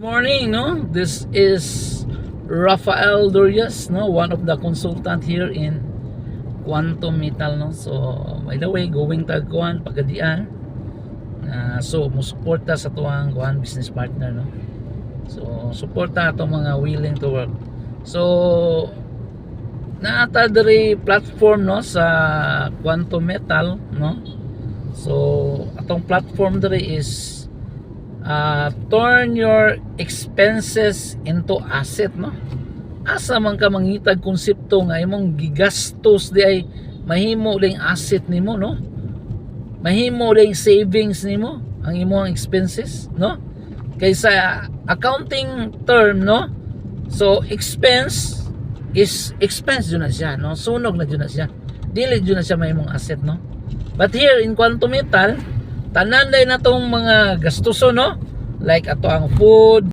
Morning, no? This is Rafael Durias, no? One of the consultant here in Quantum Metal, no? So, by the way, going tagkuan pagadian. So, musuporta sa tuwang kuan business partner, no? So, suporta ato mga willing to work. So, naata diri platform, no, sa Quantum Metal, no? So, atong platform diri is turn your expenses into asset, no? Asa man ka mangitag konsepto nga imong gigastos di ay mahimo ding asset nimo, no? Mahimo ding savings nimo ang imong expenses, no? Kaysa accounting term, no? So expense is expense jud na siya, no? Sunog na jud na siya. Dili jud na siya mahimong asset, no? But here in Quantum Metal, tanan day natong mga gastuso, no? Like ato ang food,